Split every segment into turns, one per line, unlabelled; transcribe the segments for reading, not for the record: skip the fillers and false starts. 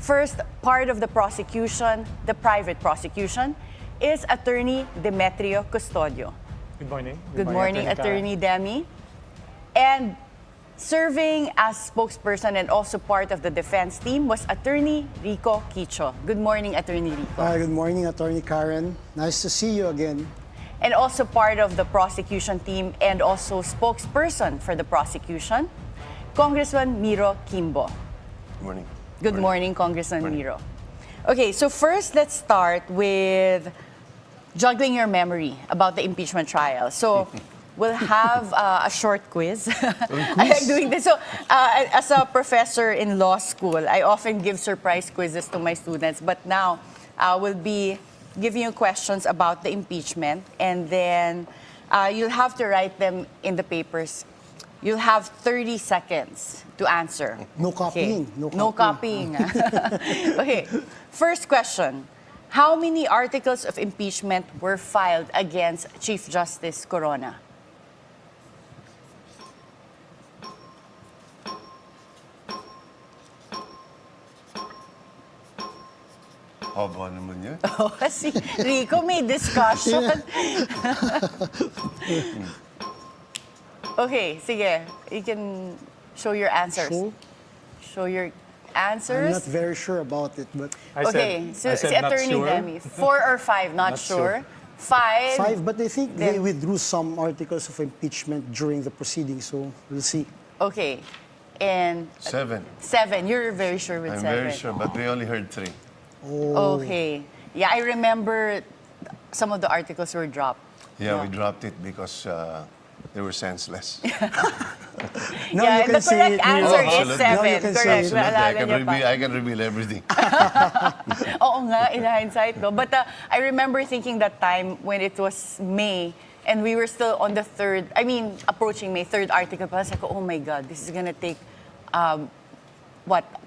First part of the prosecution, the private prosecution, is Attorney Demetrio Custodio.
Good morning.
Good morning, Attorney Demi. And serving as spokesperson and also part of the defense team was Attorney Rico Quicho. Good morning, Attorney Rico.
Good morning, Attorney Karen. Nice to see you again.
And also part of the prosecution team and also spokesperson for the prosecution, Congressman Miro Quimbo.
Good morning.
Good morning, Congressman Miro. Okay, so first let's start with juggling your memory about the impeachment trial. So we'll have a short quiz. I like doing this. So as a professor in law school, I often give surprise quizzes to my students, but now we'll be giving you questions about the impeachment, and then you'll have to write them in the papers. You'll have 30 seconds to answer.
No copying.
Okay. No copying. Okay, first question. How many articles of impeachment were filed against Chief Justice Corona?
Haba naman yun.
Oh, kasi Rico, may discussion. Okay, sige. You can show your answers.
Sure.
Show your
I'm
answers.
not very sure about it, but
Okay, so
I said
si
not
Attorney
sure.
Demi, 4 or 5, not,
Not
sure.
sure.
5.
5. But I think they
Then-
withdrew some articles of impeachment during the proceedings, so we'll see.
Okay. And
7.
7. You're very sure with
I'm
7.
very sure, but we only heard 3.
Oh,
Okay. Yeah, I remember some of the articles were dropped.
Yeah, we dropped it because they were senseless.
now
Yeah,
you can
the
say
correct
it.
answer
Oh,
is
absolutely.
7.
Now you can say
Correct.
it.
Absolutely,
Naalala niyo pa.
I can reveal everything.
Oo nga, in hindsight, no? But I remember thinking that time when it was May, and we were still on the approaching May, third article, pa, I was like, oh my God, this is gonna take,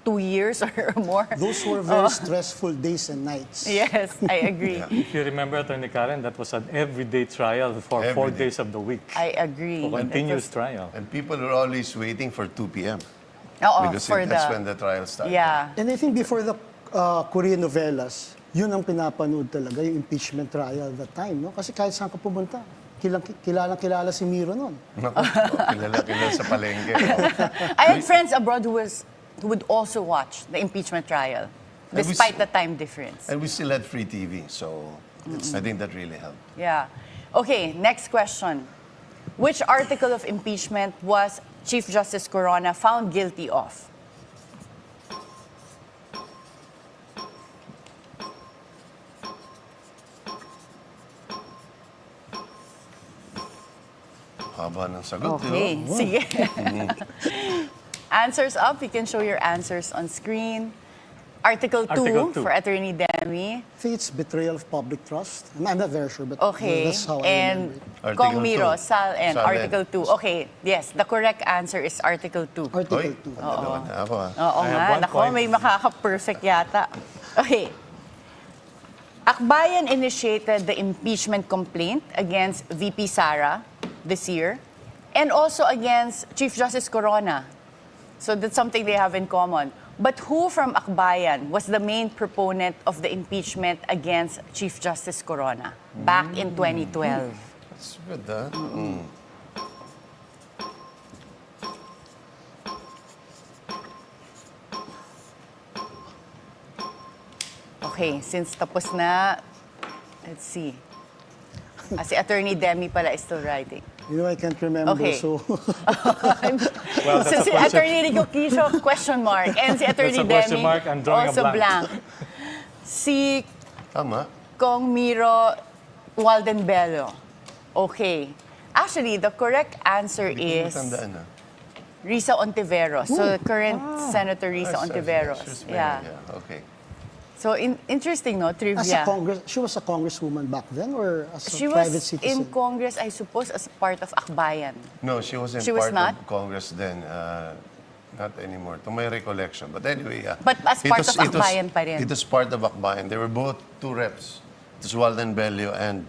2 years or more?
Those were very stressful days and nights.
Yes, I agree.
If you remember, Attorney Karen, that was an everyday trial for
Every
4
day.
days of the week.
I agree.
A continuous
It was-
trial.
And people were always waiting for 2 p.m.
Oo,
because
for
that's
the,
when the trial started.
yeah.
And I think before the Korean novelas, yun ang pinapanood talaga, yung impeachment trial at that time. No? Kasi kahit saan ka pumunta, kilalang-kilala si Miro noon.
Naku, kilala sa palengke.
I had friends abroad who would also watch the impeachment trial,
And we
despite
s-
the time difference.
And we still had free TV, so I think that really helped.
Yeah. Okay, next question. Which article of impeachment was Chief Justice Corona found guilty of?
Haba ng sagot,
Okay,
di ba?
sige. Answers up. You can show your answers on screen. Article 2
Article 2.
for Attorney Demi.
I think it's betrayal of public trust. I'm not very sure, but
Okay.
that's how I
And
remember it.
Kong
Article
Miro,
2.
Sal N,
Sal N.
Article 2. Okay, yes. The correct answer is Article 2.
Article
Hoy,
2.
dalawa na ako ah.
Oo
I have
nga.
1
Nako,
point.
may makaka-perfect yata. Okay. Akbayan initiated the impeachment complaint against VP Sara this year and also against Chief Justice Corona. So that's something they have in common. But who from Akbayan was the main proponent of the impeachment against Chief Justice Corona back in 2012?
That's good, ah.
Okay, since tapos na, let's see. Si Attorney Demi pala is still writing.
You know, I can't remember,
Okay.
so
Well,
So
that's
si
a question.
Attorney Rico Quicho, question mark. And si Attorney
That's a question
Demi,
mark. I'm drawing a
also
blank.
Si
Tama.
Kong Miro Waldenbello. Okay. Actually, the correct answer
Hindi ko
is
matandaan, ah.
Risa Ontiveros. So current Senator Risa
Ah,
Ontiveros.
Sus-
Yeah.
Okay.
So interesting, no?
as a
Trivia.
she was a congresswoman back then, or as a
She
private
was
citizen?
in Congress, I suppose, as part of Akbayan.
No, she wasn't
She was
part
not?
of Congress then. Not anymore, to my recollection. But anyway,
But as part of Akbayan pa rin.
It was part of Akbayan. They were both 2 reps. It was Walden Bello and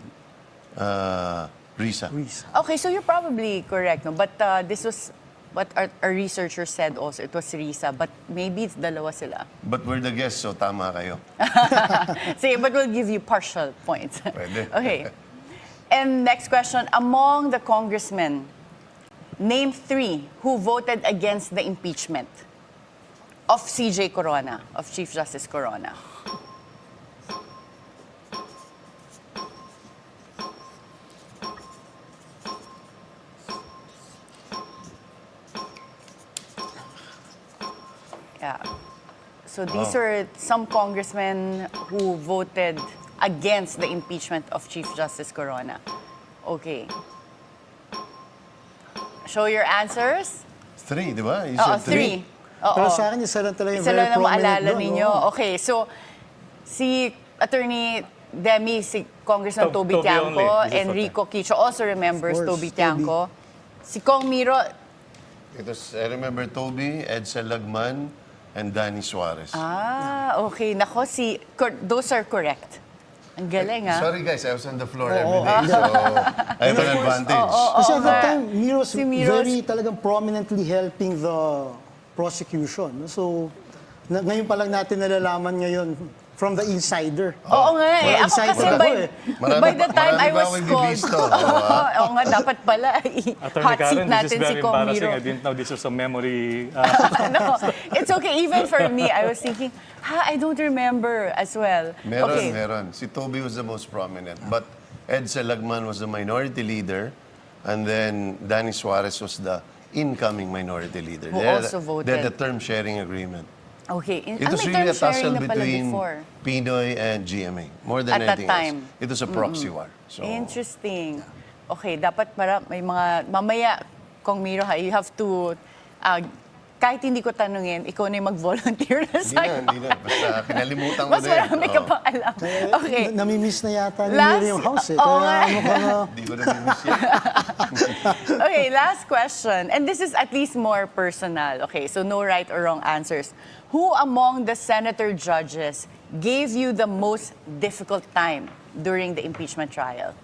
Risa.
Reese.
Okay, so you're probably correct, no? But this was But our researcher said also it was Risa, but maybe it's dalawa sila.
But we're the guests, so tama kayo.
Sige, but we'll give you partial points.
Pwede.
Okay. And next question, among the congressmen, name 3 who voted against the impeachment of CJ Corona, of Chief Justice Corona. Yeah. So these are some congressmen who voted against the impeachment of Chief Justice Corona. Okay. Show your answers.
3, di ba? You
Oo,
said 3.
3. Oo.
Pero sa akin, isa lang talaga yung
Isa
very
lang na
prominent
maalala
doon,
ninyo.
oo.
Okay, so si Attorney Demi, si Congressman Toby
Toby
Tiangco,
only. This is
and
okay.
Rico Quicho also remembers
Of course,
Toby Tiangco. Si Kong Miro,
It was, I remember Toby, Edsel Lagman, and Danny Suarez.
okay. Nako, those are correct. Ang galing, ha?
Sorry guys, I was on the floor every day, so I have an advantage.
Kasi at that
nga.
time, Miro's
Si Miro's-
very talagang prominently helping the prosecution. So, ngayon pa lang natin nalalaman ngayon from the insider.
Oo nga eh.
Wala
Ako kasi
insider ako eh.
by the time I
marami ba
was
akong
called.
ibibisto?
Oo nga, dapat pala.
Attorney
Hot seat
Karen, this
natin
is
si
very
Kong
embarrassing.
Miro.
I didn't know this was a memory.
No, it's okay. Even for me, I was thinking, I don't remember as well.
Meron,
Okay.
meron. Si Toby was the most prominent. But Edsel Lagman was the minority leader, and then Danny Suarez was the incoming minority leader.
Who also voted.
They had the term sharing agreement.
Okay.
It was
may
really a
term sharing
tussle
na pala
between
before.
Pinoy and GMA, more than
At that
anything
time.
else. It was a proxy war. So,
Interesting. Okay, dapat may mga, mamaya, Kong Miro, you have to, kahit hindi ko tanungin, ikaw na yung mag-volunteer na
hindi
sa'yo.
na, hindi na. Basta kinalimutan ko
Mas
na yun.
marami ka
Oo.
pang alam. Okay.
Namimiss na yata ni
Last-
Miro yung house eh.
Oo
Kaya
nga.
mukhang
Hindi ko na miss yan.
Okay, last question. And this is at least more personal. Okay, so no right or wrong answers. Who among the senator judges gave you the most difficult time during the impeachment trial?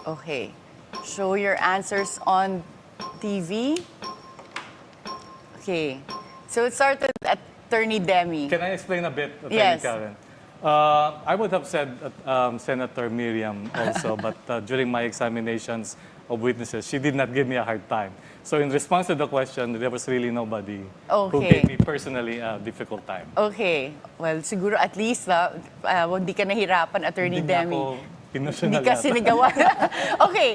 Okay. Show your answers on TV. Okay. So it started at Attorney Demi.
Can I explain a bit, Attorney
Yes.
Karen? I would have said Senator Miriam also, but during my examinations of witnesses, she did not give me a hard time. So in response to the question, there was really nobody who
Okay.
gave me personally a difficult time.
Okay. Well, siguro at least hindi ka nahirapan, Attorney
Hindi niya
Demi.
ako pinursyon
Hindi
na
ka
lahat.
sinigawan. Okay.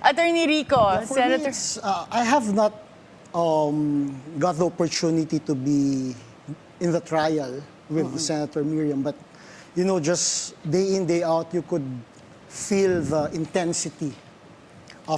Attorney Rico,
For me,
Senator.
it's, I have not got the opportunity to be in the trial with Senator Miriam, but you know, just day in, day out, you could feel the intensity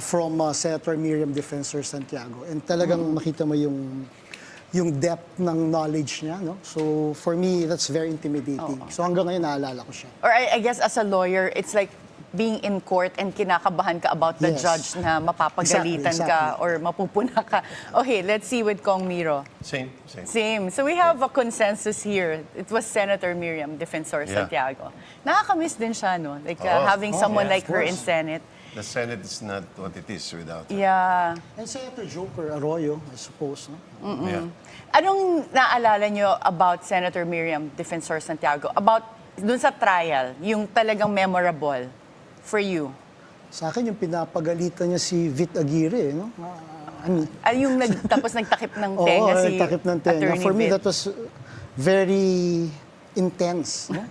from Senator Miriam Defensor Santiago. And talagang makita mo yung depth ng knowledge niya, no? So for me, that's very intimidating. So hanggang ngayon, naalala ko siya.
Or I guess as a lawyer, it's like being in court and kinakabahan ka about the
Yes.
judge na mapapagalitan ka
Exactly.
or mapupuna ka. Okay, let's see with Kong Miro.
Same.
Same. So we have a consensus here. It was Senator Miriam Defensor
Yeah.
Santiago. Nakakamiss din siya, no? Like having
Oh,
someone
yeah,
like
of
her in
course.
Senate.
The Senate is not what it is without her.
Yeah.
And Senator Joker Arroyo, I suppose, no?
Yeah.
Anong naalala nyo about Senator Miriam Defensor Santiago? About dun sa trial, yung talagang memorable for you?
Sa akin, yung pinapagalitan niya si Vit Aguirre, no?
Yung tapos nagtakip ng
Oo,
tenga si
takip ng tenga.
Attorney
For me,
Vitt.
that was very intense. No?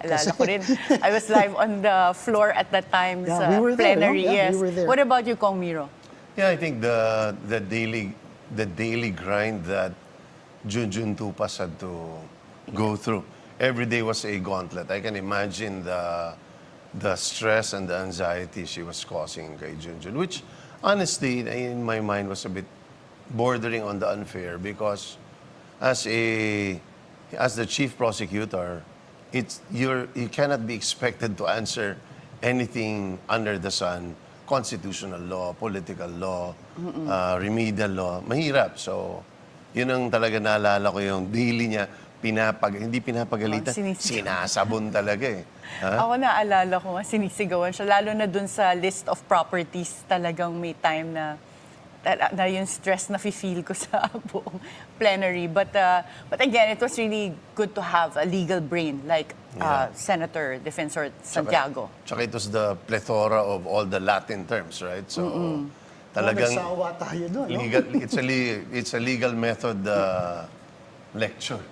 Alala ko rin. I was live on the floor at that time
Yeah,
sa
we were there, no?
plenary.
Yeah,
Yes.
we were there.
What about you, Kong Miro?
Yeah, I think the daily grind that Junjun Tupas had to go through. Every day was a gauntlet. I can imagine the stress and the anxiety she was causing kay Junjun, which honestly, in my mind, was a bit bordering on the unfair because as the chief prosecutor, you cannot be expected to answer anything under the sun constitutional law, political law, remedial law. Mahirap. So, yun ang talaga naalala ko yung daily niya, hindi pinapagalitan, sinasabon talaga eh. Ha?
Ako naalala ko nga, sinisigawan siya. Lalo na dun sa list of properties, talagang may time na yung stress na feel ko sa buong plenary. But again, it was really good to have a legal brain like Senator Defensor Santiago.
Tsaka it was the plethora of all the Latin terms, right? So, talagang
Nagsawa tayo doon, no?
it's a legal method lecture.